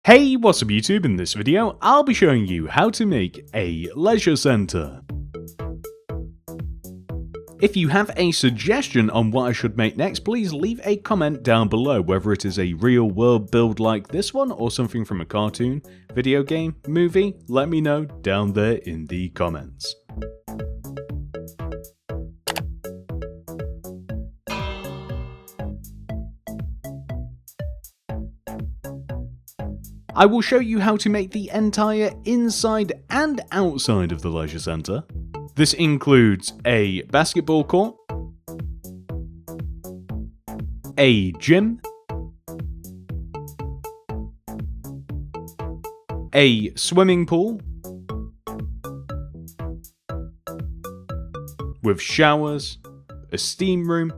Hey, what's up YouTube? In this video, I'll be showing you how to make a leisure centre. If you have a suggestion on what I should make next, please leave a comment down below, whether it is a real world build like this one or something from a cartoon, video game, movie, let me know down there in the comments. I will show you how to make the entire inside and outside of the leisure centre. This includes a basketball court, a gym, a swimming pool with showers, a steam room,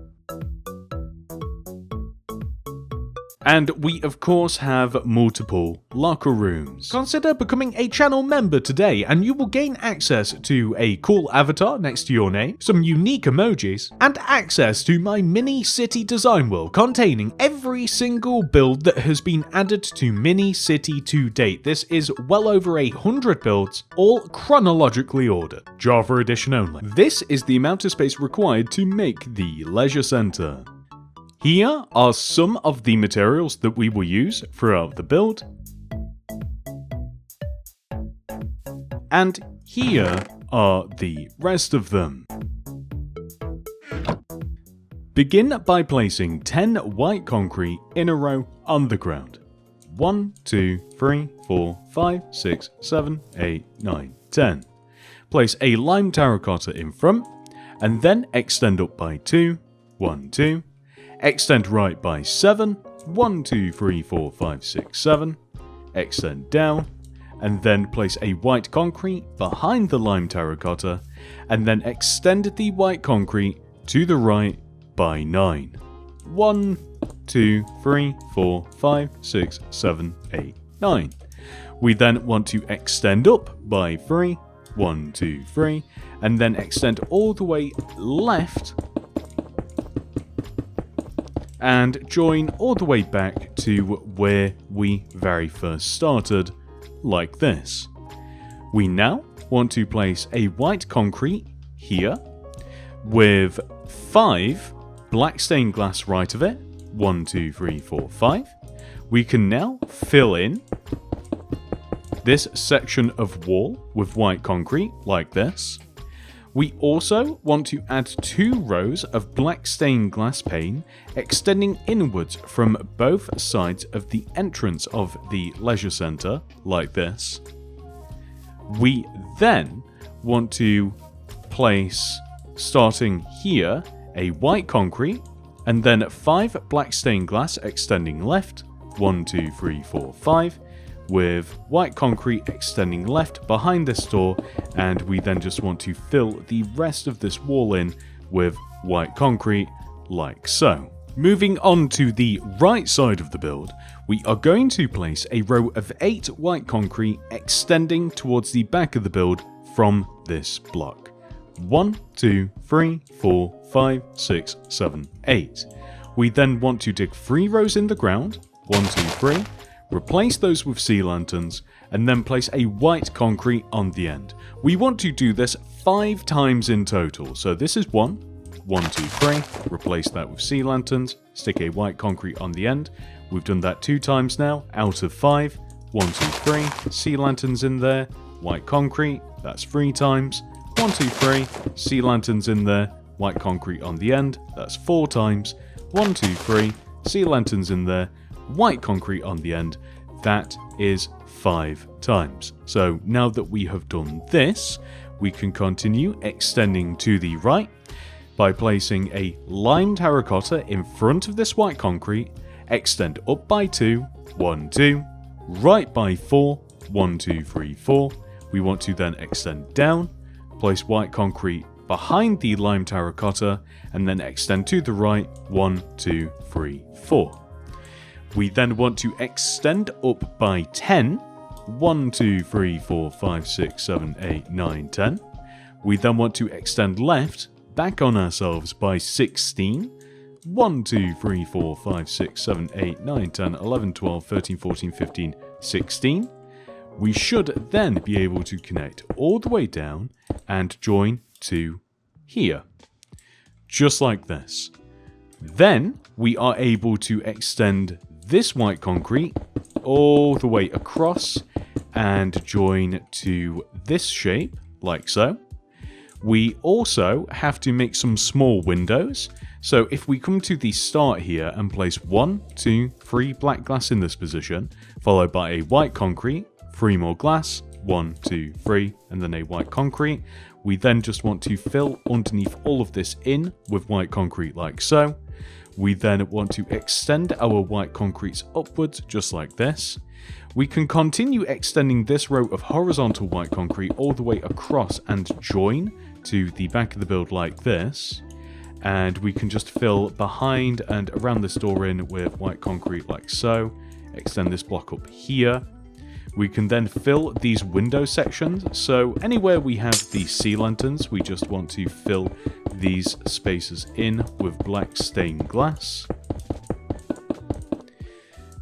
and we of course have multiple locker rooms. Consider becoming a channel member today and you will gain access to a cool avatar next to your name, some unique emojis, and access to my mini city design world containing every single build that has been added to Mini City to date. This is well over 100 builds, all chronologically ordered. Java edition only. This is the amount of space required to make the leisure centre. Here are some of the materials that we will use throughout the build. And here are the rest of them. Begin by placing 10 white concrete in a row on the ground. 1, 2, 3, 4, 5, 6, 7, 8, 9, 10. Place a lime terracotta in front, and then extend up by 2, 1, 2. Extend right by 7, 1, 2, 3, 4, 5, 6, 7, extend down, and then place a white concrete behind the lime terracotta, and then extend the white concrete to the right by 9. 1, 2, 3, 4, 5, 6, 7, 8, 9. We then want to extend up by 3, 1, 2, 3, and then extend all the way left and join all the way back to where we very first started, like this. We now want to place a white concrete here with 5 black stained glass right of it. 1, 2, 3, 4, 5. We can now fill in this section of wall with white concrete, like this. We also want to add 2 rows of black stained glass pane extending inwards from both sides of the entrance of the leisure centre, like this. We then want to place, starting here, a white concrete, and then 5 black stained glass extending left, 1, 2, 3, 4, 5, with white concrete extending left behind this door, and we then just want to fill the rest of this wall in with white concrete, like so. Moving on to the right side of the build, we are going to place a row of 8 white concrete extending towards the back of the build from this block. 1, 2, 3, 4, 5, 6, 7, 8. We then want to dig 3 rows in the ground, 1, 2, 3, replace those with sea lanterns, and then place a white concrete on the end. We want to do this 5 times in total. So this is 1, 1, 2, 3, replace that with sea lanterns, stick a white concrete on the end. We've done that 2 times now, out of 5. 1, 2, 3, sea lanterns in there, white concrete, that's 3 times. 1, 2, 3, sea lanterns in there, white concrete on the end, that's 4 times. 1, 2, 3, sea lanterns in there, white concrete on the end, that is 5 times. So now that we have done this, we can continue extending to the right by placing a lime terracotta in front of this white concrete, extend up by 2, 1, 2, right by 4, 1, 2, 3, 4. We want to then extend down, place white concrete behind the lime terracotta, and then extend to the right, 1, 2, 3, 4. We then want to extend up by 10. 1, 2, 3, 4, 5, 6, 7, 8, 9, 10. We then want to extend left, back on ourselves by 16. 1, 2, 3, 4, 5, 6, 7, 8, 9, 10, 11, 12, 13, 14, 15, 16. We should then be able to connect all the way down and join to here. Just like this. Then we are able to extend this white concrete all the way across and join to this shape, like so. We also have to make some small windows. So if we come to the start here and place 1, 2, 3 black glass in this position, followed by a white concrete, 3 more glass, 1, 2, 3, and then a white concrete. We then just want to fill underneath all of this in with white concrete like so. We then want to extend our white concretes upwards just like this. We can continue extending this row of horizontal white concrete all the way across and join to the back of the build like this. And we can just fill behind and around this door in with white concrete like so. Extend this block up here. We can then fill these window sections. So anywhere we have the sea lanterns, we just want to fill these spaces in with black stained glass.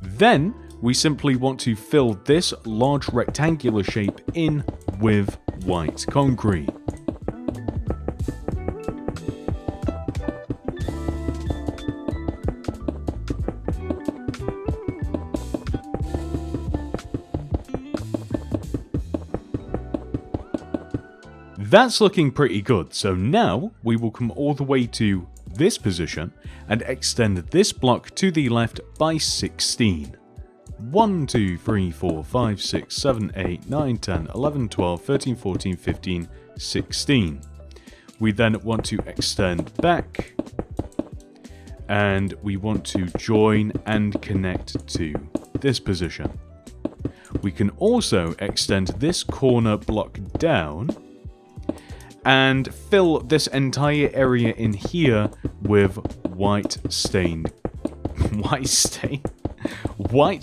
Then we simply want to fill this large rectangular shape in with white concrete. That's looking pretty good, so now we will come all the way to this position and extend this block to the left by 16. 1, 2, 3, 4, 5, 6, 7, 8, 9, 10, 11, 12, 13, 14, 15, 16. We then want to extend back and we want to join and connect to this position. We can also extend this corner block down and fill this entire area in here with white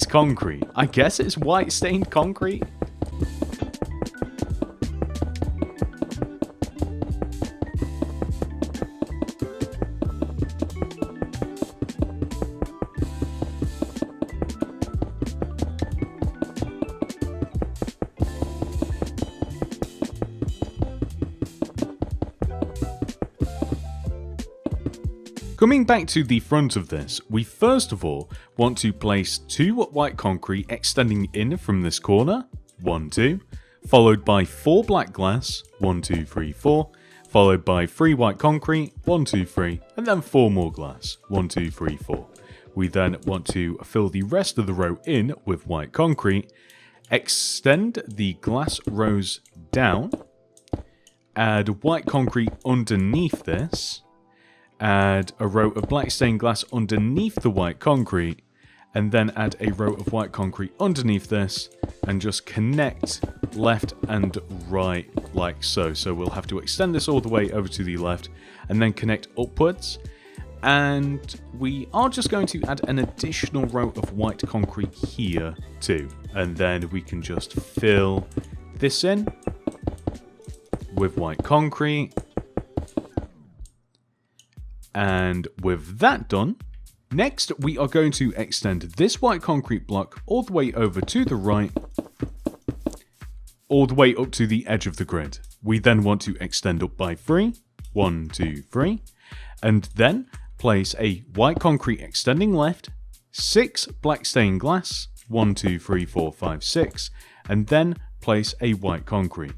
concrete. I guess it's white stained concrete. Coming back to the front of this, we first of all want to place 2 white concrete extending in from this corner, 1, 2, followed by 4 black glass, 1, 2, 3, 4, followed by 3 white concrete, 1, 2, 3, and then 4 more glass, 1, 2, 3, 4. We then want to fill the rest of the row in with white concrete, extend the glass rows down, add white concrete underneath this, add a row of black stained glass underneath the white concrete, and then add a row of white concrete underneath this, and just connect left and right like so. So we'll have to extend this all the way over to the left, and then connect upwards. And we are just going to add an additional row of white concrete here too. And then we can just fill this in with white concrete. And with that done, next we are going to extend this white concrete block all the way over to the right, all the way up to the edge of the grid. We then want to extend up by 3, 1, 2, 3, and then place a white concrete extending left, 6 black stained glass, 1, 2, 3, 4, 5, 6, and then place a white concrete.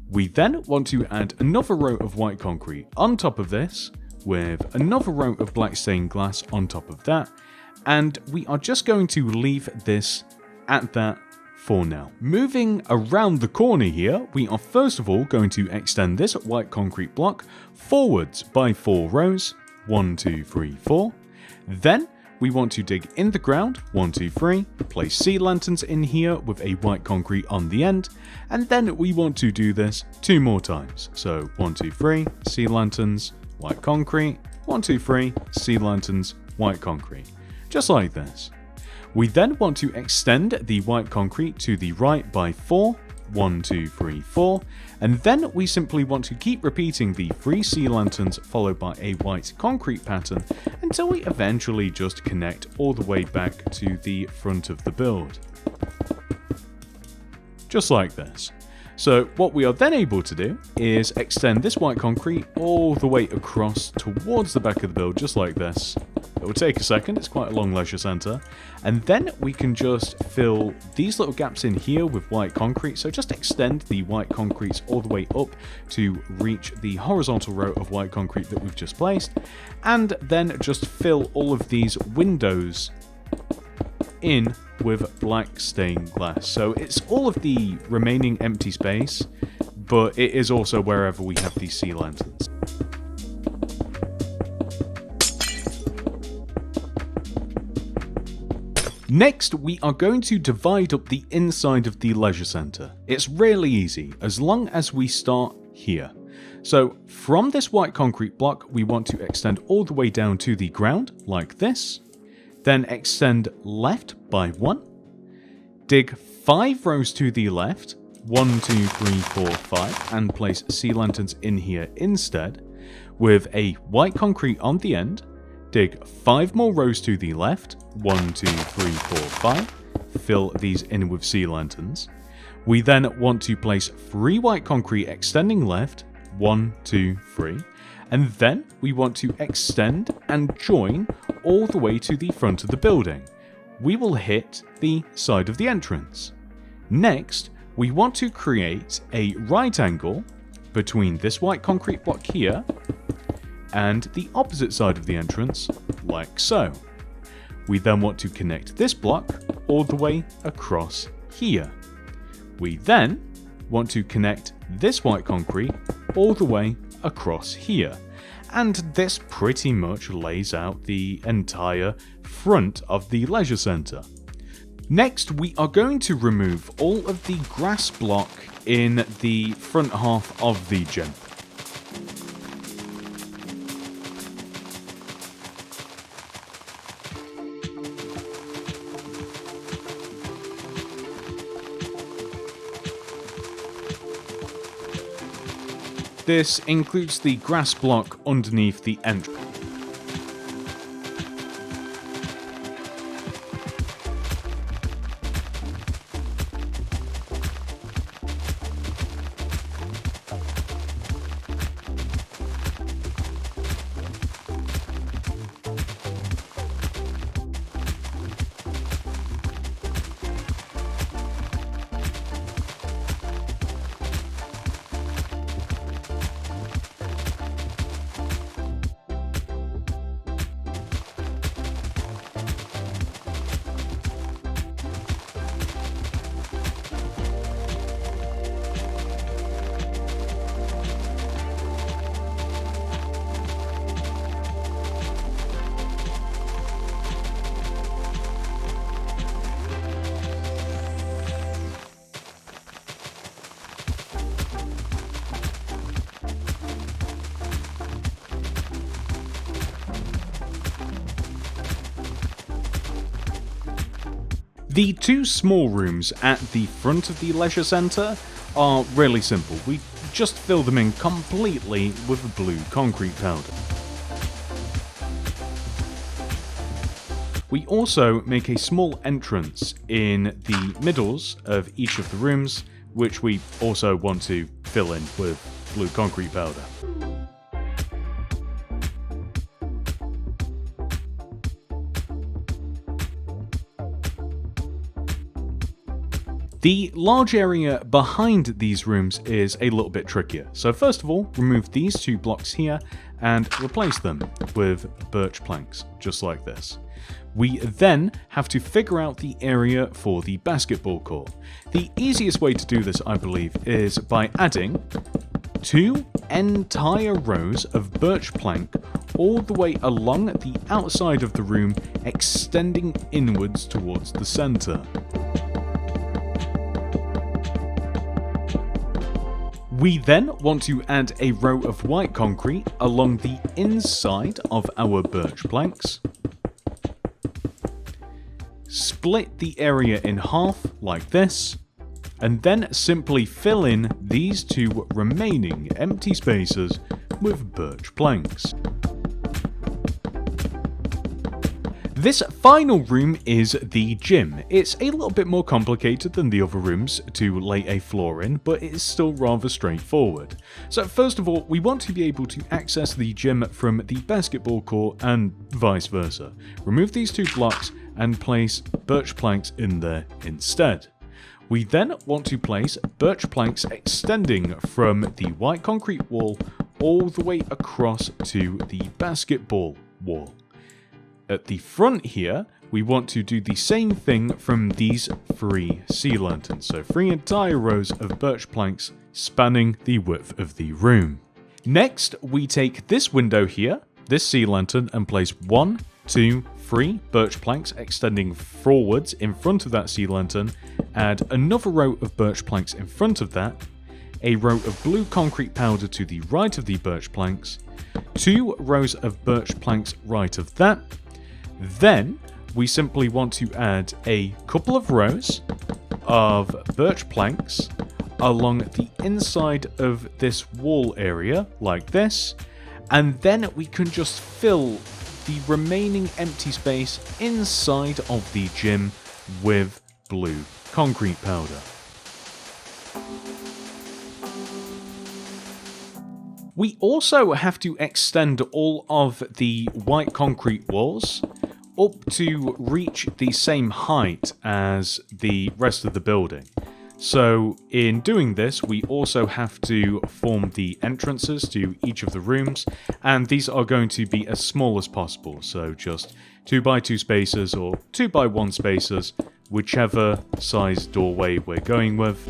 We then want to add another row of white concrete on top of this, with another row of black stained glass on top of that, and we are just going to leave this at that for now. Moving around the corner here, we are first of all going to extend this white concrete block forwards by 4 rows, 1, 2, 3, 4. Then we want to dig in the ground, 1, 2, 3, place sea lanterns in here with a white concrete on the end, and then we want to do this 2 more times. So 1, 2, 3, sea lanterns, white concrete, 1, 2, 3, sea lanterns, white concrete. Just like this. We then want to extend the white concrete to the right by 4, 1, 2, 3, 4, and then we simply want to keep repeating the 3 sea lanterns followed by a white concrete pattern until we eventually just connect all the way back to the front of the build. just like this. So what we are then able to do is extend this white concrete all the way across towards the back of the build, just like this. It will take a second, it's quite a long leisure centre. And then we can just fill these little gaps in here with white concrete. So just extend the white concrete all the way up to reach the horizontal row of white concrete that we've just placed. And then just fill all of these windows in with black stained glass. So it's all of the remaining empty space, but it is also wherever we have these sea lanterns. Next, we are going to divide up the inside of the leisure centre. It's really easy, as long as we start here. So from this white concrete block, we want to extend all the way down to the ground, like this. Then extend left by 1. Dig 5 rows to the left, 1, 2, 3, 4, 5, and place sea lanterns in here instead. With a white concrete on the end, dig 5 more rows to the left, 1, 2, 3, 4, 5, fill these in with sea lanterns. We then want to place 3 white concrete extending left, 1, 2, 3, and then we want to extend and join all the way to the front of the building. We will hit the side of the entrance. Next, we want to create a right angle between this white concrete block here and the opposite side of the entrance, like so. We then want to connect this block all the way across here. We then want to connect this white concrete all the way across here. And this pretty much lays out the entire front of the leisure centre. Next, we are going to remove all of the grass block in the front half of the gym. This includes the grass block underneath the entrance. The 2 small rooms at the front of the leisure centre are really simple. We just fill them in completely with blue concrete powder. We also make a small entrance in the middles of each of the rooms, which we also want to fill in with blue concrete powder. The large area behind these rooms is a little bit trickier. So first of all, remove these 2 blocks here and replace them with birch planks, just like this. We then have to figure out the area for the basketball court. The easiest way to do this, I believe, is by adding 2 entire rows of birch plank all the way along the outside of the room, extending inwards towards the center. We then want to add a row of white concrete along the inside of our birch planks. Split the area in half like this, and then simply fill in these 2 remaining empty spaces with birch planks. This final room is the gym. It's a little bit more complicated than the other rooms to lay a floor in, but it is still rather straightforward. So first of all, we want to be able to access the gym from the basketball court and vice versa. Remove these two blocks and place birch planks in there instead. We then want to place birch planks extending from the white concrete wall all the way across to the basketball wall. At the front here, we want to do the same thing from these 3 sea lanterns. So 3 entire rows of birch planks spanning the width of the room. Next, we take this window here, this sea lantern, and place 1, 2, 3 birch planks extending forwards in front of that sea lantern. Add another row of birch planks in front of that. A row of blue concrete powder to the right of the birch planks. 2 rows of birch planks right of that. Then, we simply want to add a couple of rows of birch planks along the inside of this wall area, like this, and then we can just fill the remaining empty space inside of the gym with blue concrete powder. We also have to extend all of the white concrete walls up to reach the same height as the rest of the building. So in doing this, we also have to form the entrances to each of the rooms, and these are going to be as small as possible, so just 2x2 spaces or 2x1 spaces, whichever size doorway we're going with.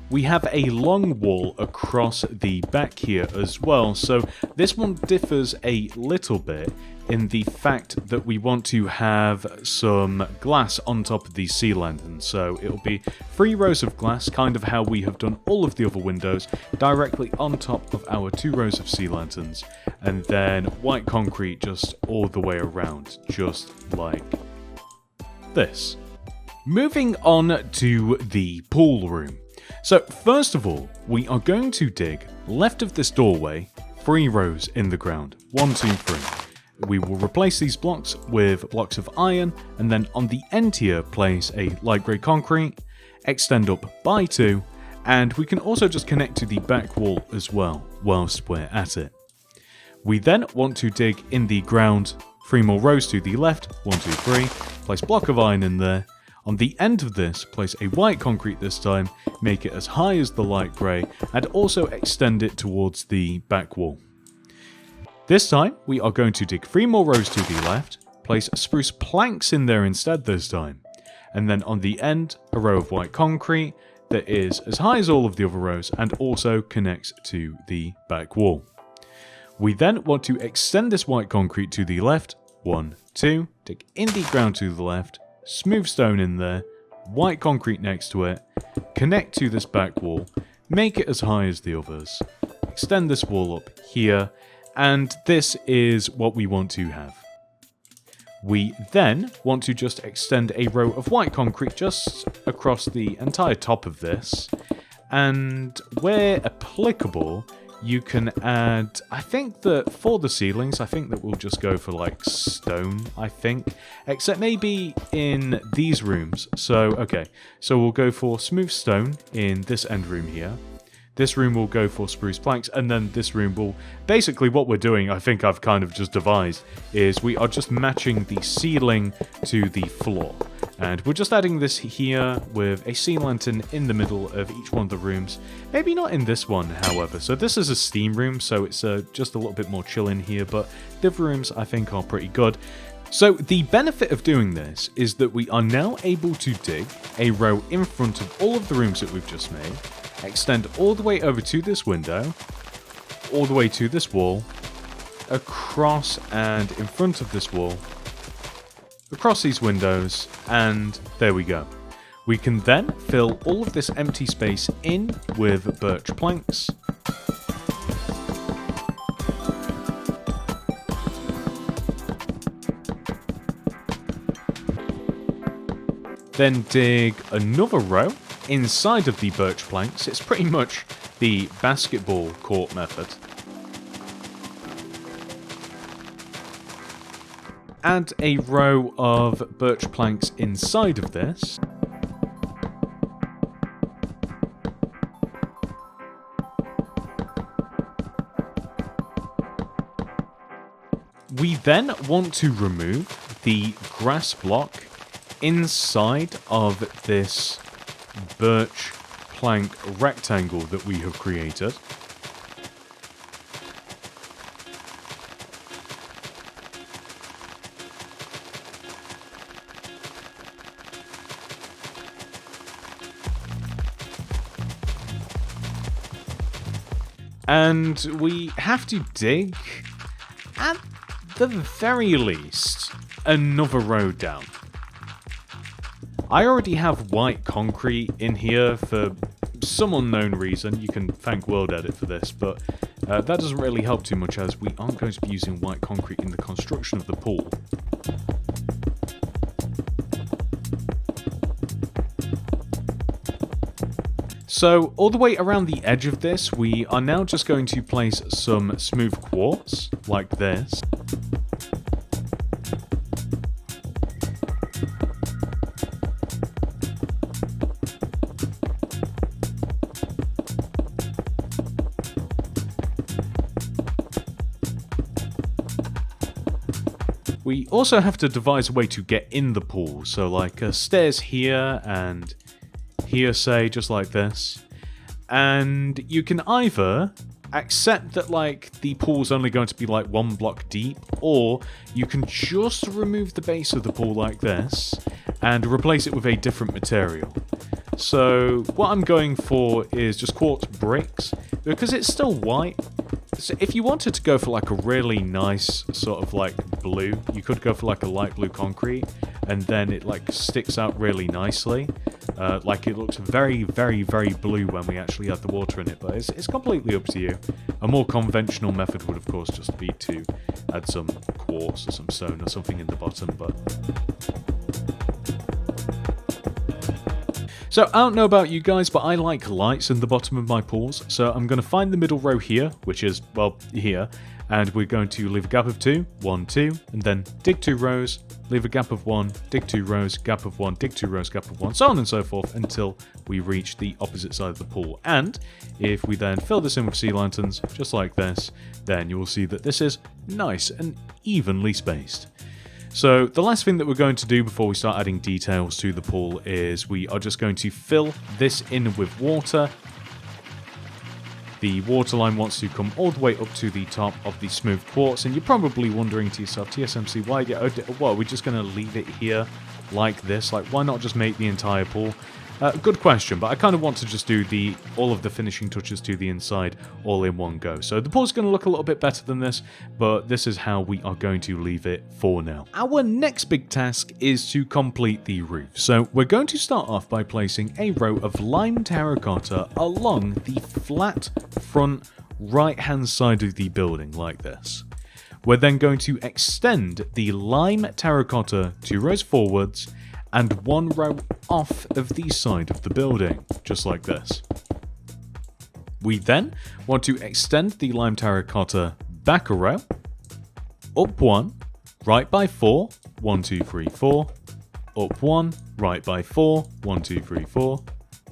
We have a long wall across the back here as well, so this one differs a little bit in the fact that we want to have some glass on top of these sea lanterns. So it'll be 3 rows of glass, kind of how we have done all of the other windows, directly on top of our 2 rows of sea lanterns, and then white concrete just all the way around, just like this. Moving on to the pool room. So first of all, we are going to dig left of this doorway 3 rows in the ground. 1, 2, 3. We will replace these blocks with blocks of iron, and then on the end here place a light grey concrete, extend up by 2, and we can also just connect to the back wall as well whilst we're at it. We then want to dig in the ground 3 more rows to the left. 1, 2, 3. Place block of iron in there. On the end of this, place a white concrete this time, make it as high as the light grey, and also extend it towards the back wall. This time, we are going to dig 3 more rows to the left, place spruce planks in there instead this time, and then on the end, a row of white concrete that is as high as all of the other rows and also connects to the back wall. We then want to extend this white concrete to the left. 1, 2, dig in the ground to the left, smooth stone in there, white concrete next to it, connect to this back wall, make it as high as the others, extend this wall up here, and this is what we want to have. We then want to just extend a row of white concrete just across the entire top of this, and where applicable, you can add, I think that for the ceilings, I think that we'll just go for like stone, I think. Except maybe in these rooms. So, okay. So we'll go for smooth stone in this end room here. This room will go for spruce planks, and then this room will... Basically what we're doing, I think I've kind of just devised, is we are just matching the ceiling to the floor. And we're just adding this here with a sea lantern in the middle of each one of the rooms. Maybe not in this one, however. So this is a steam room, so it's just a little bit more chill in here, but the other rooms I think are pretty good. So the benefit of doing this is that we are now able to dig a row in front of all of the rooms that we've just made, extend all the way over to this window, all the way to this wall, across and in front of this wall, across these windows, and there we go. We can then fill all of this empty space in with birch planks. Then dig another row inside of the birch planks. It's pretty much the basketball court method. Add a row of birch planks inside of this. We then want to remove the grass block inside of this birch plank rectangle that we have created. And we have to dig, at the very least, another row down. I already have white concrete in here for some unknown reason. You can thank World Edit for this, but that doesn't really help too much as we aren't going to be using white concrete in the construction of the pool. So, all the way around the edge of this, we are now just going to place some smooth quartz, like this. We also have to devise a way to get in the pool, so like stairs here and here, say, just like this. And you can either accept that like the pool's only going to be like 1 block deep, or you can just remove the base of the pool like this and replace it with a different material. So what I'm going for is just quartz bricks, because it's still white. So if you wanted to go for like a really nice sort of like blue, you could go for like a light blue concrete, and then it like sticks out really nicely. Like it looks very, very, very blue when we actually add the water in it, but it's completely up to you. A more conventional method would of course just be to add some quartz or some stone or something in the bottom, but... So, I don't know about you guys, but I like lights in the bottom of my pools, so I'm going to find the middle row here, which is, well, here, and we're going to leave a gap of 2, 1, 2, and then dig 2 rows, leave a gap of 1, dig 2 rows, gap of 1, dig 2 rows, gap of 1, so on and so forth, until we reach the opposite side of the pool. And if we then fill this in with sea lanterns, just like this, then you will see that this is nice and evenly spaced. So the last thing that we're going to do before we start adding details to the pool is we are just going to fill this in with water. The water line wants to come all the way up to the top of the smooth quartz, and you're probably wondering to yourself, TSMC, why what, are we just going to leave it here like this? Like, why not just make the entire pool? Good question, but I kind of want to just do all of the finishing touches to the inside all in one go. So the pool's going to look a little bit better than this, but this is how we are going to leave it for now. Our next big task is to complete the roof. So we're going to start off by placing a row of lime terracotta along the flat front right-hand side of the building like this. We're then going to extend the lime terracotta 2 rows forwards and 1 row off of the side of the building, just like this. We then want to extend the lime terracotta back a row, up 1, right by 4, 1, 2, 3, 4, up 1, right by 4, 1, 2, 3, 4,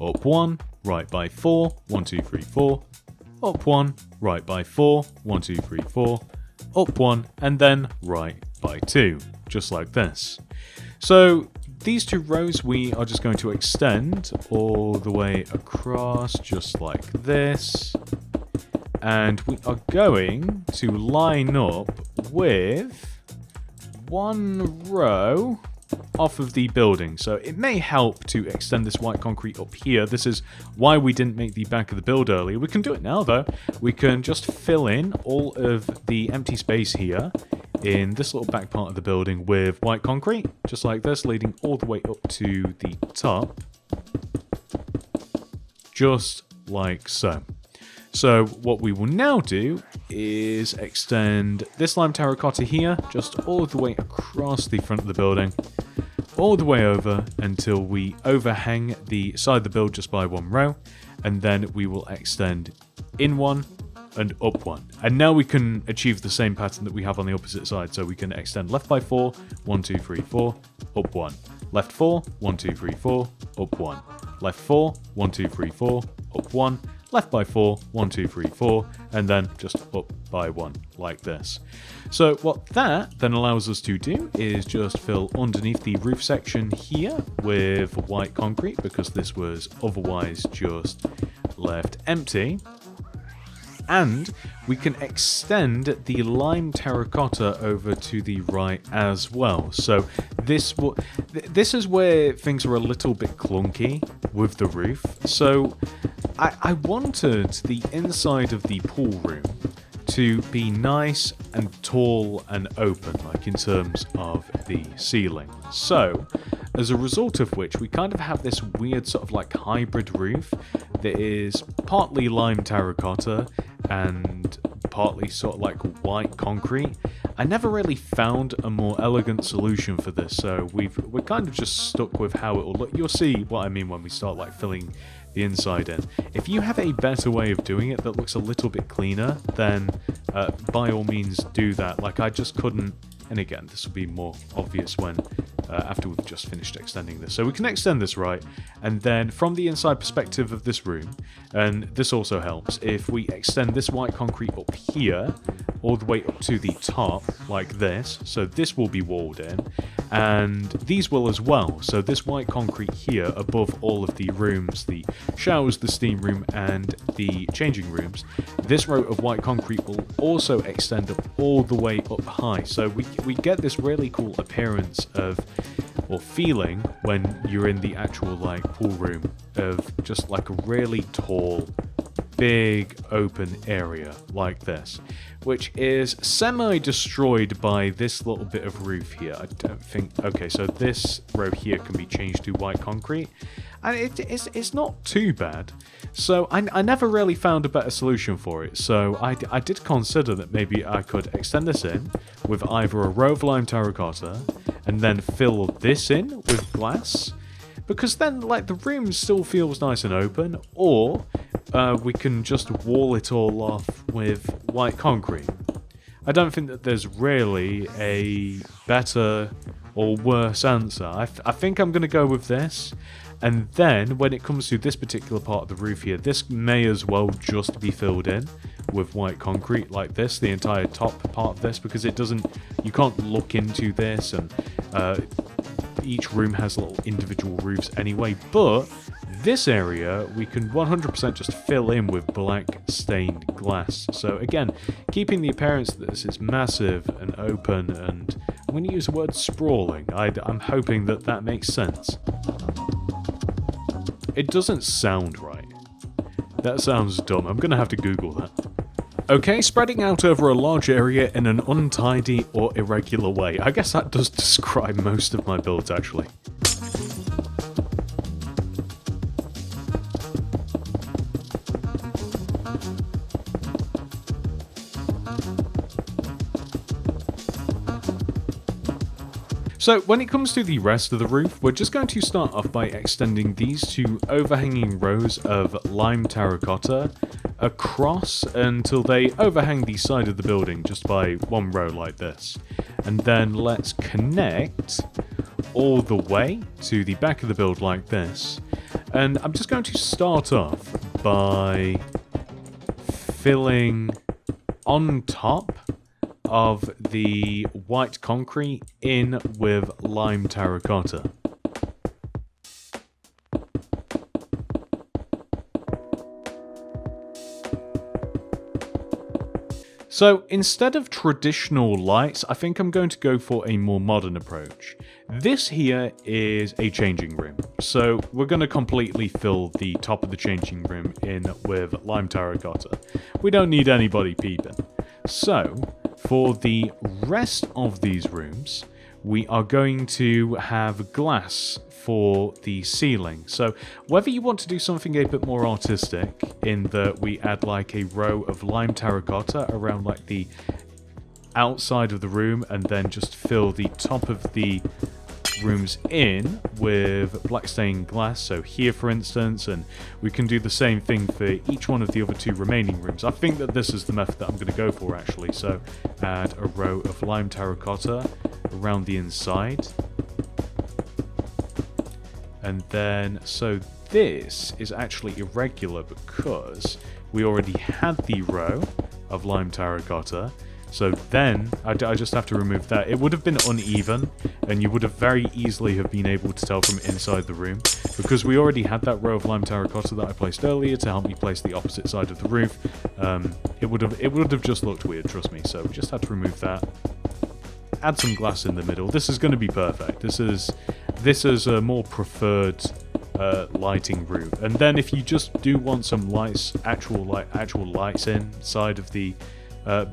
up 1, right by 4, 1, 2, 3, 4, up 1, right by 4, 1, 2, 3, 4, up 1, and then right by 2, just like this. So these 2 rows we are just going to extend all the way across, just like this. And we are going to line up with 1 row off of the building. So it may help to extend this white concrete up here. This is why we didn't make the back of the build earlier. We can do it now though. We can just fill in all of the empty space here in this little back part of the building with white concrete, just like this, leading all the way up to the top, just like so. So what we will now do is extend this lime terracotta here, just all the way across the front of the building, all the way over until we overhang the side of the build just by 1 row, and then we will extend in 1 and up 1. And now we can achieve the same pattern that we have on the opposite side. So we can extend left by 4, 1, 2, 3, 4, up 1. Left 4, 1, 2, 3, 4, up 1. Left 4, 1, 2, 3, 4, up 1. Left by 4, 1, 2, 3, 4, and then just up by 1, like this. So what that then allows us to do is just fill underneath the roof section here with white concrete, because this was otherwise just left empty. And we can extend the lime terracotta over to the right as well. So this is where things are a little bit clunky with the roof. So I wanted the inside of the pool room to be nice and tall and open, like in terms of the ceiling. So as a result of which, we kind of have this weird sort of like hybrid roof that is partly lime terracotta and partly sort of like white concrete. I never really found a more elegant solution for this, so we're kind of just stuck with how it will look. You'll see what I mean when we start like filling the inside in. If you have a better way of doing it that looks a little bit cleaner, then by all means do that. Like I just couldn't, and again this will be more obvious when after we've just finished extending this. So we can extend this right, and then from the inside perspective of this room, and this also helps, if we extend this white concrete up here, all the way up to the top, like this, so this will be walled in, and these will as well. So this white concrete here above all of the rooms, the showers, the steam room, and the changing rooms, this row of white concrete will also extend up all the way up high. So we get this really cool appearance of, or feeling, when you're in the actual like pool room, of just like a really tall, big open area like this, which is semi-destroyed by this little bit of roof here. I don't think... Okay, so this row here can be changed to white concrete, and it's not too bad. So I never really found a better solution for it, so I did consider that maybe I could extend this in with either a row of lime terracotta and then fill this in with glass, because then like the room still feels nice and open, or we can just wall it all off with white concrete. I don't think that there's really a better or worse answer. I think I'm going to go with this. And then when it comes to this particular part of the roof here, this may as well just be filled in with white concrete like this, the entire top part of this, because it doesn't, you can't look into this, and each room has little individual roofs anyway. But this area we can 100% just fill in with black stained glass. So again, keeping the appearance that this is massive and open, and I'm going to use the word sprawling. I'm hoping that that makes sense. It doesn't sound right. That sounds dumb. I'm going to have to Google that. Okay, spreading out over a large area in an untidy or irregular way. I guess that does describe most of my builds, actually. So when it comes to the rest of the roof, we're just going to start off by extending these two overhanging rows of lime terracotta across until they overhang the side of the building just by one row like this. And then let's connect all the way to the back of the build like this. And I'm just going to start off by filling on top of the white concrete in with lime terracotta. So instead of traditional lights, I think I'm going to go for a more modern approach. This here is a changing room, so we're going to completely fill the top of the changing room in with lime terracotta. We don't need anybody peeping. So for the rest of these rooms, we are going to have glass for the ceiling. So whether you want to do something a bit more artistic, in that we add like a row of lime terracotta around like the outside of the room, and then just fill the top of the rooms in with black stained glass, so here for instance, and we can do the same thing for each one of the other 2 remaining rooms. I think that this is the method that I'm going to go for actually, so add a row of lime terracotta around the inside. And then, so this is actually irregular because we already had the row of lime terracotta. So then, I just have to remove that. It would have been uneven, and you would have very easily have been able to tell from inside the room. Because we already had that row of lime terracotta that I placed earlier to help me place the opposite side of the roof. It would have just looked weird, trust me. So we just had to remove that. Add some glass in the middle. This is going to be perfect. This is a more preferred lighting route. And then if you just do want some lights, actual lights inside of the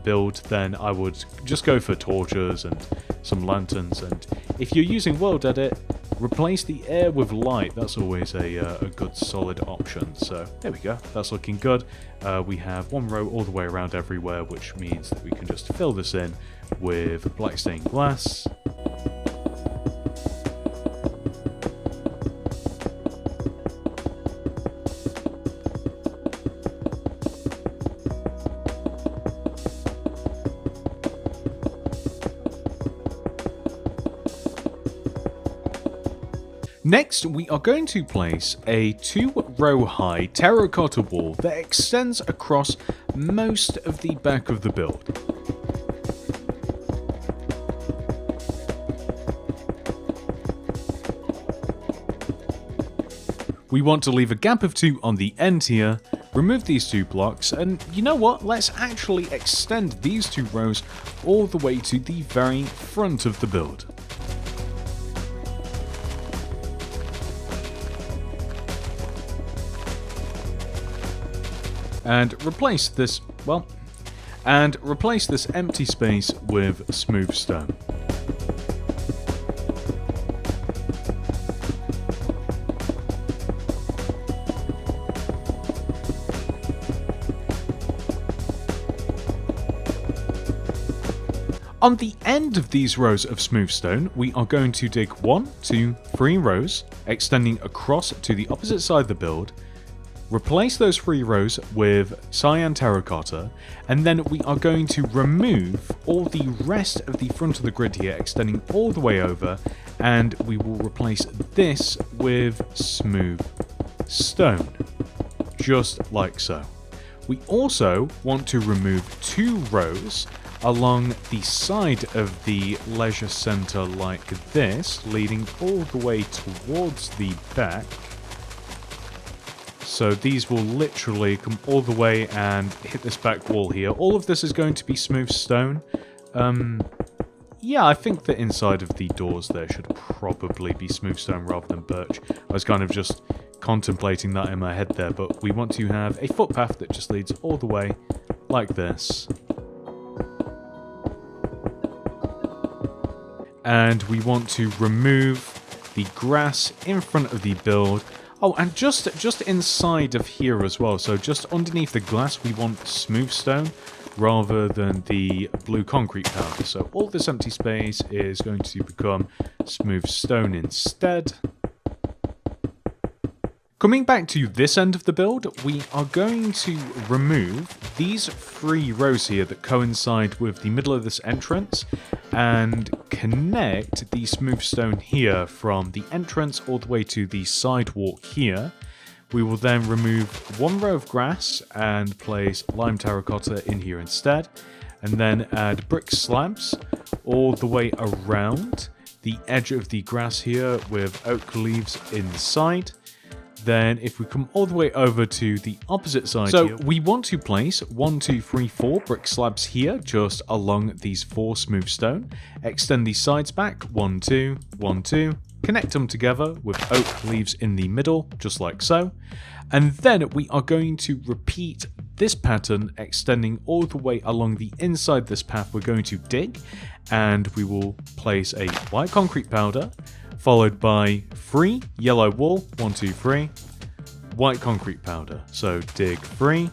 build, then I would just go for torches and some lanterns. And if you're using World Edit, replace the air with light. That's always a good solid option. So there we go, that's looking good. We have 1 row all the way around everywhere, which means that we can just fill this in with black stained glass. Next, we are going to place a 2-row high terracotta wall that extends across most of the back of the build. We want to leave a gap of 2 on the end here, remove these 2 blocks, and you know what, let's actually extend these 2 rows all the way to the very front of the build. And replace this empty space with smooth stone. On the end of these rows of smooth stone, we are going to dig 1, 2, 3 rows, extending across to the opposite side of the build. Replace those 3 rows with cyan terracotta, and then we are going to remove all the rest of the front of the grid here, extending all the way over, and we will replace this with smooth stone, just like so. We also want to remove 2 rows along the side of the leisure centre like this, leading all the way towards the back. So these will literally come all the way and hit this back wall here. All of this is going to be smooth stone. Yeah, I think that inside of the doors there should probably be smooth stone rather than birch. I was kind of just contemplating that in my head there, but we want to have a footpath that just leads all the way like this. And we want to remove the grass in front of the build. Oh, and just inside of here as well, so just underneath the glass we want smooth stone rather than the blue concrete powder. So all this empty space is going to become smooth stone instead. Coming back to this end of the build, we are going to remove these 3 rows here that coincide with the middle of this entrance and connect the smooth stone here from the entrance all the way to the sidewalk here. We will then remove 1 row of grass and place lime terracotta in here instead, and then add brick slabs all the way around the edge of the grass here with oak leaves inside. Then if we come all the way over to the opposite side here, we want to place 1, 2, 3, 4 brick slabs here just along these 4 smooth stone. Extend these sides back, 1, 2, 1, 2. Connect them together with oak leaves in the middle, just like so. And then we are going to repeat this pattern, extending all the way along the inside this path. We're going to dig, and we will place a white concrete powder, followed by 3 yellow wool, 1, 2, 3, white concrete powder. So dig 3,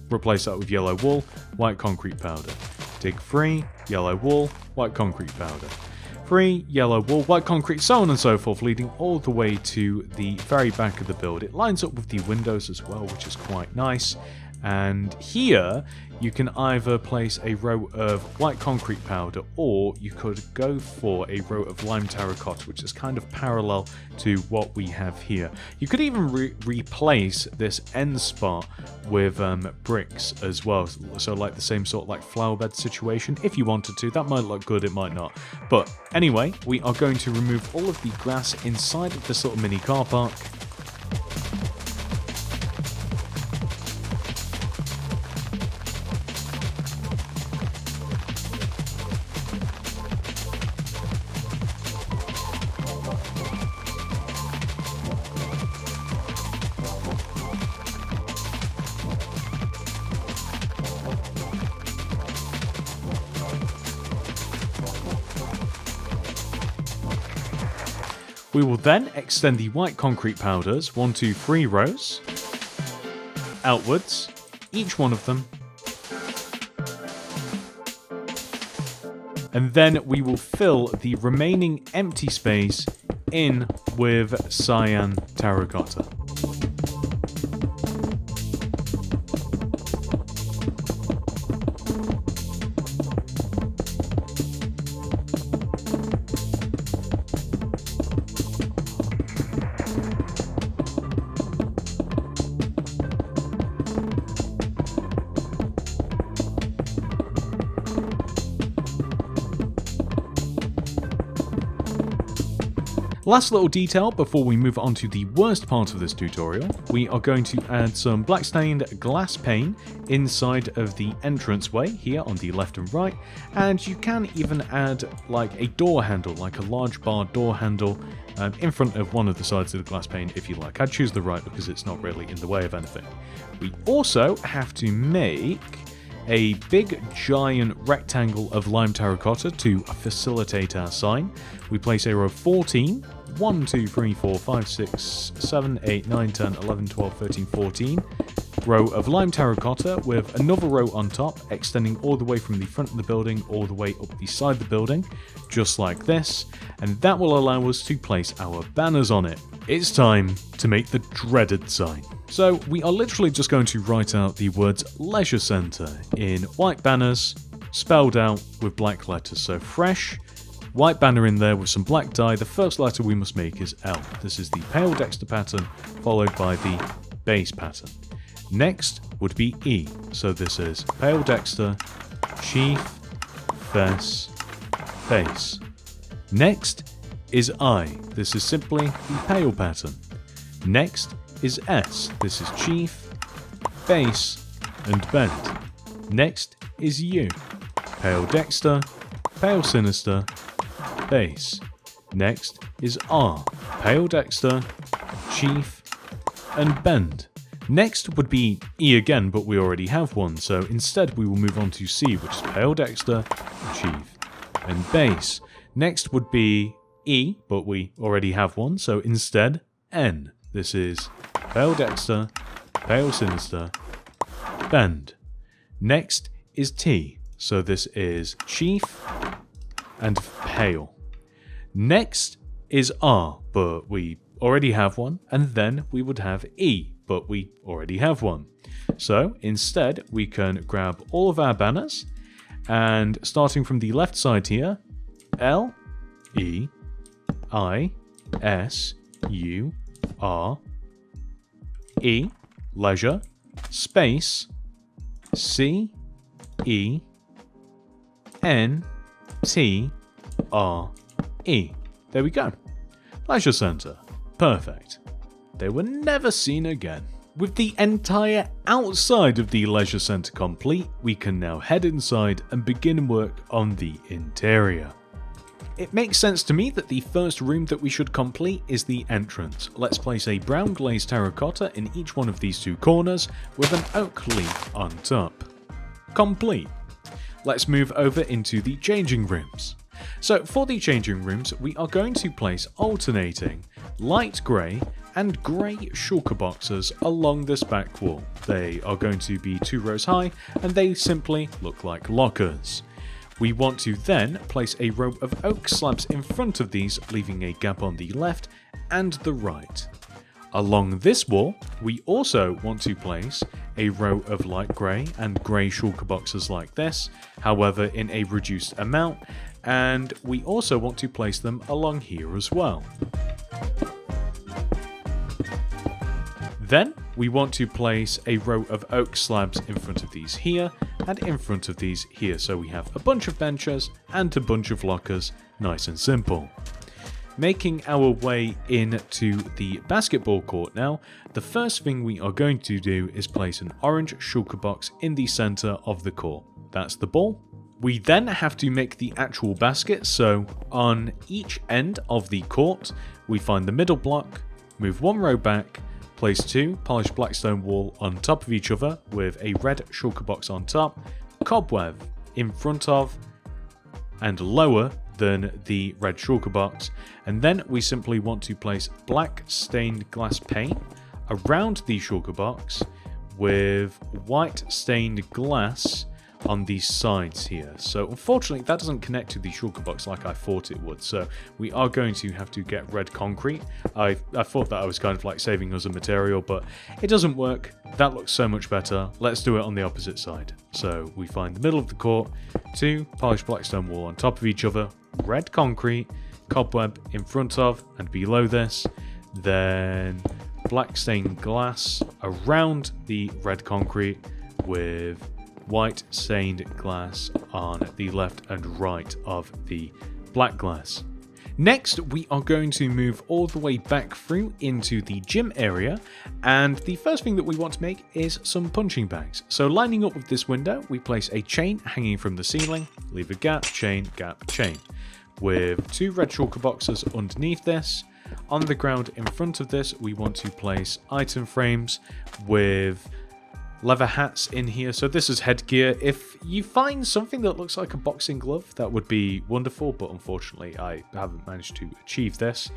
replace that with yellow wool, white concrete powder. Dig 3, yellow wool, white concrete powder. 3, yellow wall, white concrete, so on and so forth, leading all the way to the very back of the build. It lines up with the windows as well, which is quite nice. And here you can either place a row of white concrete powder, or you could go for a row of lime terracotta, which is kind of parallel to what we have here. You could even replace this end spot with bricks as well, so like the same sort of like flower bed situation if you wanted to. That might look good, it might not. But anyway, we are going to remove all of the grass inside of this little mini car park. We will then extend the white concrete powders 1, 2, 3 rows outwards, each one of them. And then we will fill the remaining empty space in with cyan terracotta. Last little detail before we move on to the worst part of this tutorial, we are going to add some black stained glass pane inside of the entranceway here on the left and right, and you can even add like a door handle, like a large bar door handle in front of one of the sides of the glass pane if you like. I'd choose the right because it's not really in the way of anything. We also have to make a big giant rectangle of lime terracotta to facilitate our sign. We place a row of 14, 1, 2, 3, 4, 5, 6, 7, 8, 9, 10, 11, 12, 13, 14 row of lime terracotta with another row on top, extending all the way from the front of the building all the way up the side of the building, just like this, and that will allow us to place our banners on it. It's time to make the dreaded sign. So we are literally just going to write out the words Leisure Centre in white banners, spelled out with black letters. So fresh, white banner in there with some black dye. The first letter we must make is L. This is the pale Dexter pattern, followed by the base pattern. Next would be E. So this is pale Dexter, chief, fess, base. Next is I. This is simply the pale pattern. Next is S. This is chief, base, and bend. Next is U. Pale Dexter, pale sinister, base. Next is R. Pale Dexter, chief, and bend. Next would be E again, but we already have one, so instead we will move on to C, which is pale Dexter, chief, and base. Next would be E, but we already have one, so instead N. This is pale Dexter, pale sinister, bend. Next is T, so this is chief and pale. Next is R, but we already have one, and then we would have E, but we already have one. So instead we can grab all of our banners, and starting from the left side here, L, E, I, S, U, R, E, leisure, space, C, E, N, T, R, E. There we go. Leisure Centre. Perfect. They were never seen again. With the entire outside of the Leisure Centre complete, we can now head inside and begin work on the interior. It makes sense to me that the first room that we should complete is the entrance. Let's place a brown glazed terracotta in each one of these two corners with an oak leaf on top. Complete. Let's move over into the changing rooms. So for the changing rooms, we are going to place alternating light grey and grey shulker boxes along this back wall. They are going to be 2 rows high and they simply look like lockers. We want to then place a row of oak slabs in front of these, leaving a gap on the left and the right. Along this wall, we also want to place a row of light grey and grey shulker boxes like this, however in a reduced amount, and we also want to place them along here as well. Then we want to place a row of oak slabs in front of these here and in front of these here, so we have a bunch of benches and a bunch of lockers, nice and simple. Making our way into the basketball court now, the first thing we are going to do is place an orange shulker box in the center of the court. That's the ball. We then have to make the actual basket, so on each end of the court, we find the middle block, move one row back, place two polished blackstone wall on top of each other with a red shulker box on top, cobweb in front of and lower than the red shulker box, and then we simply want to place black stained glass paint around the shulker box with white stained glass on these sides here. So unfortunately that doesn't connect to the shulker box like I thought it would, so we are going to have to get red concrete. I thought that I was kind of like saving us a material, but it doesn't work. That looks so much better. Let's do it on the opposite side. So we find the middle of the court, two polished blackstone wall on top of each other, red concrete, cobweb in front of and below this, then black stained glass around the red concrete with white stained glass on the left and right of the black glass. Next, we are going to move all the way back through into the gym area, and the first thing that we want to make is some punching bags. So lining up with this window, we place a chain hanging from the ceiling, leave a gap, chain, with two red shulker boxes underneath this. On the ground in front of this, we want to place item frames with leather hats in here. So this is headgear. If you find something that looks like a boxing glove, that would be wonderful, but unfortunately I haven't managed to achieve this.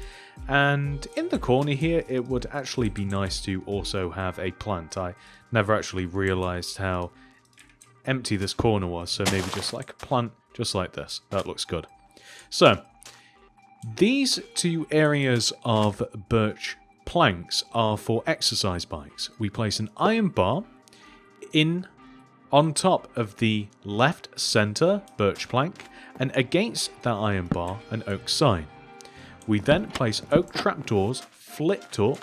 And in the corner here, it would actually be nice to also have a plant. I never actually realized how empty this corner was, so maybe just like a plant, just like this. That looks good. So these two areas of birch planks are for exercise bikes. We place an iron bar on top of the left center birch plank, and against that iron bar an oak sign. We then place oak trapdoors flipped up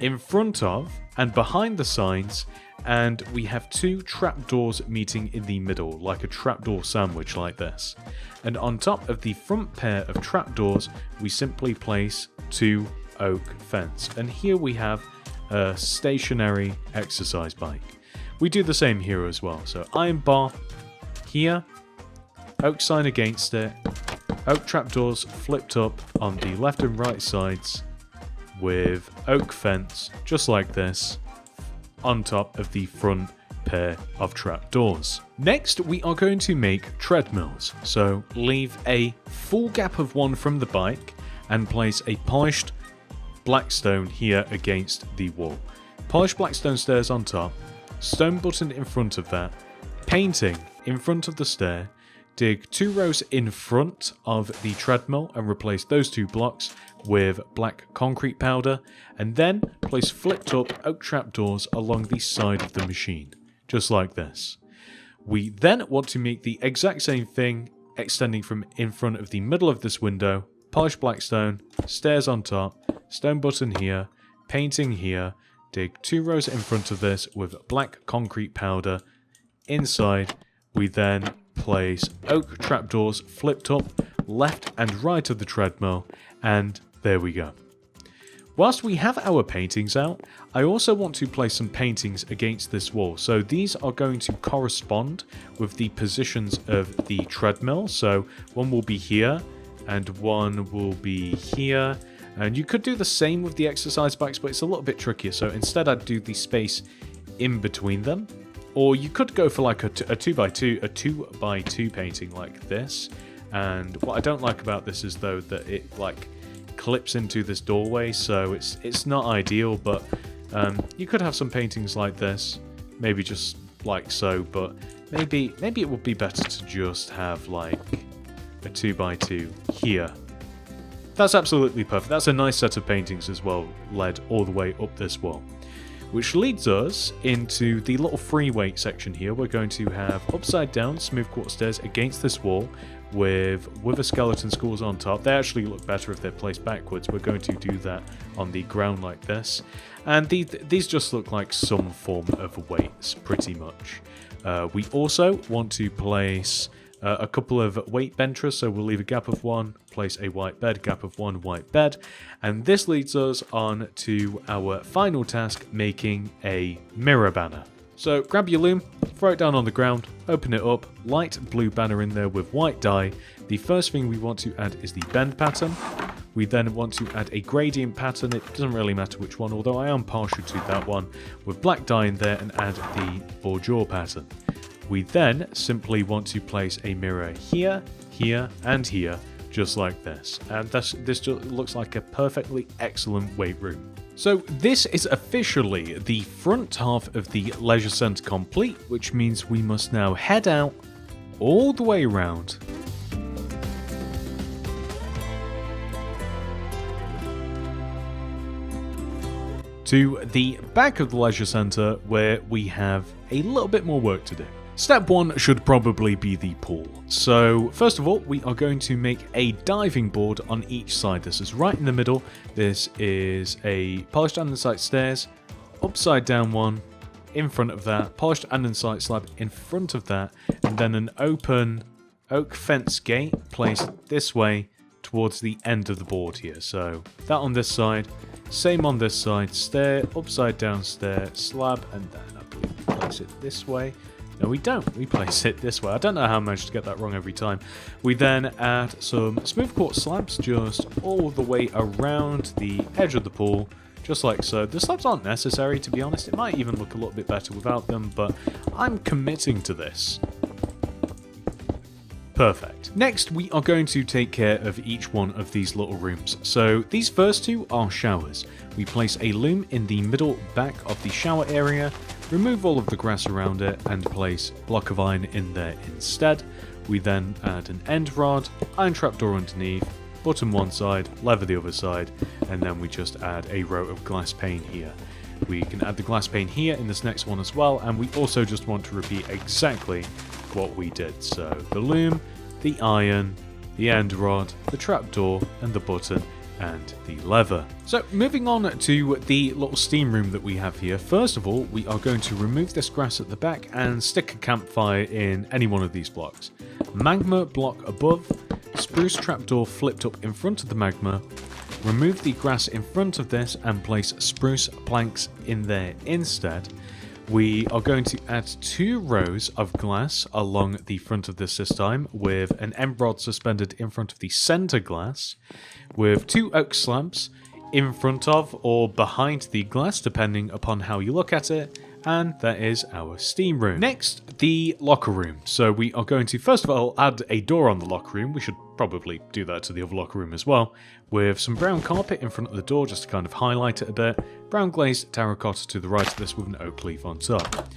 in front of and behind the signs, and we have two trapdoors meeting in the middle like a trapdoor sandwich like this. And on top of the front pair of trapdoors we simply place two oak fence, and here we have a stationary exercise bike. We do the same here as well. So iron bar here, oak sign against it, oak trapdoors flipped up on the left and right sides with oak fence, just like this, on top of the front pair of trapdoors. Next, we are going to make treadmills. So leave a full gap of one from the bike and place a polished blackstone here against the wall. Polished blackstone stairs on top, stone button in front of that, painting in front of the stair, dig two rows in front of the treadmill and replace those two blocks with black concrete powder, and then place flipped up oak trapdoors along the side of the machine, just like this. We then want to make the exact same thing extending from in front of the middle of this window, polished blackstone, stairs on top, stone button here, painting here, dig two rows in front of this with black concrete powder. Inside, we then place oak trapdoors flipped up left and right of the treadmill, and there we go. Whilst we have our paintings out, I also want to place some paintings against this wall. So these are going to correspond with the positions of the treadmill. So one will be here, and one will be here. And you could do the same with the exercise bikes, but it's a little bit trickier. So instead I'd do the space in between them. Or you could go for like a 2x2 painting like this. And what I don't like about this is though that it like clips into this doorway, so it's not ideal, but you could have some paintings like this, maybe just like so, but maybe it would be better to just have like a 2x2 here. That's absolutely perfect. That's a nice set of paintings as well, led all the way up this wall. Which leads us into the little free weight section here. We're going to have upside down smooth quartz stairs against this wall with wither skeleton skulls on top. They actually look better if they're placed backwards. We're going to do that on the ground like this. And these just look like some form of weights, pretty much. We also want to place a couple of weight benchers, so we'll leave a gap of 1, place a white bed, gap of 1, white bed, and this leads us on to our final task, making a mirror banner. So grab your loom, throw it down on the ground, open it up, light blue banner in there with white dye. The first thing we want to add is the bend pattern. We then want to add a gradient pattern, it doesn't really matter which one, although I am partial to that one, with black dye in there, and add the four-jaw pattern. We then simply want to place a mirror here, here, and here, just like this. And this just looks like a perfectly excellent weight room. So this is officially the front half of the leisure centre complete, which means we must now head out all the way around to the back of the leisure centre, where we have a little bit more work to do. Step 1 should probably be the pool. So first of all, we are going to make a diving board on each side. This is right in the middle. This is a polished andesite stairs, upside down one in front of that, polished andesite slab in front of that, and then an open oak fence gate placed this way towards the end of the board here. So that on this side, same on this side, stair, upside down stair, slab, and then I believe we place it this way. No, we don't. We place it this way. I don't know how I managed to get that wrong every time. We then add some smooth quartz slabs just all the way around the edge of the pool, just like so. The slabs aren't necessary, to be honest. It might even look a little bit better without them, but I'm committing to this. Perfect. Next, we are going to take care of each one of these little rooms. So these first two are showers. We place a loom in the middle back of the shower area, remove all of the grass around it, and place a block of iron in there instead. We then add an end rod, iron trapdoor underneath, button one side, lever the other side, and then we just add a row of glass pane here. We can add the glass pane here in this next one as well, and we also just want to repeat exactly what we did. So the loom, the iron, the end rod, the trapdoor, and the button, and the lever. So moving on to the little steam room that we have here. First of all, we are going to remove this grass at the back and stick a campfire in any one of these blocks. Magma block above, spruce trapdoor flipped up in front of the magma. Remove the grass in front of this and place spruce planks in there instead. We are going to add 2 rows of glass along the front of this time, with an end rod suspended in front of the center glass, with 2 oak slabs in front of or behind the glass, depending upon how you look at it, and that is our steam room. Next, the locker room. So we are going to first of all add a door on the locker room. We should probably do that to the other locker room as well, with some brown carpet in front of the door just to kind of highlight it a bit, brown glazed terracotta to the right of this with an oak leaf on top.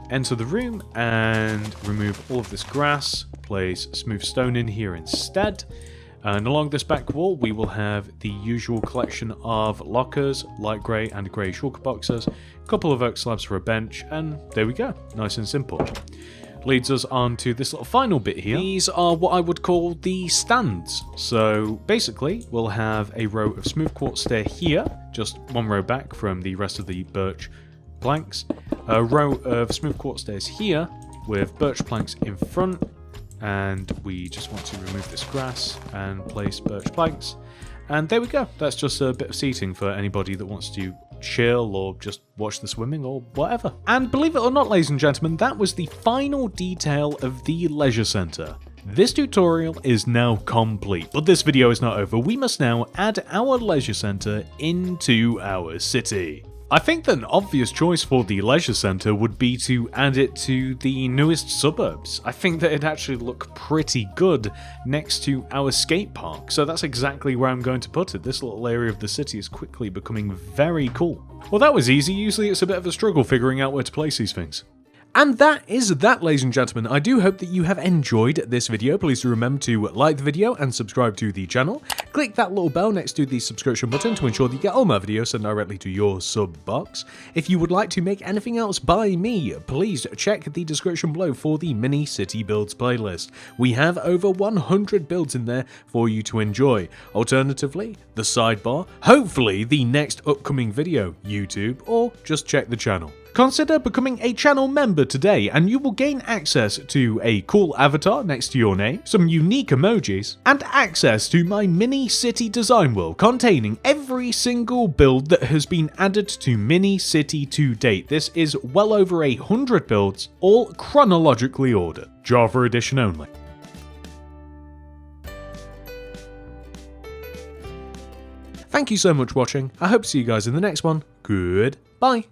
Enter the room and remove all of this grass, place smooth stone in here instead. And along this back wall, we will have the usual collection of lockers, light grey and grey shulker boxes, a couple of oak slabs for a bench, and there we go. Nice and simple. Leads us on to this little final bit here. These are what I would call the stands. So basically, we'll have a row of smooth quartz stair here, just one row back from the rest of the birch planks. A row of smooth quartz stairs here, with birch planks in front. And we just want to remove this grass and place birch planks. And there we go. That's just a bit of seating for anybody that wants to chill or just watch the swimming or whatever. And believe it or not, ladies and gentlemen, that was the final detail of the leisure centre. This tutorial is now complete, but this video is not over. We must now add our leisure centre into our city. I think that an obvious choice for the leisure centre would be to add it to the newest suburbs. I think that it'd actually look pretty good next to our skate park, so that's exactly where I'm going to put it. This little area of the city is quickly becoming very cool. Well, that was easy. Usually it's a bit of a struggle figuring out where to place these things. And that is that, ladies and gentlemen. I do hope that you have enjoyed this video. Please do remember to like the video and subscribe to the channel. Click that little bell next to the subscription button to ensure that you get all my videos sent directly to your sub box. If you would like to make anything else by me, please check the description below for the mini city builds playlist. We have over 100 builds in there for you to enjoy. Alternatively, the sidebar, hopefully the next upcoming video, YouTube, or just check the channel. Consider becoming a channel member today and you will gain access to a cool avatar next to your name, some unique emojis, and access to my mini city design world containing every single build that has been added to Mini City to date. This is well over 100 builds, all chronologically ordered. Java edition only. Thank you so much for watching. I hope to see you guys in the next one. Goodbye.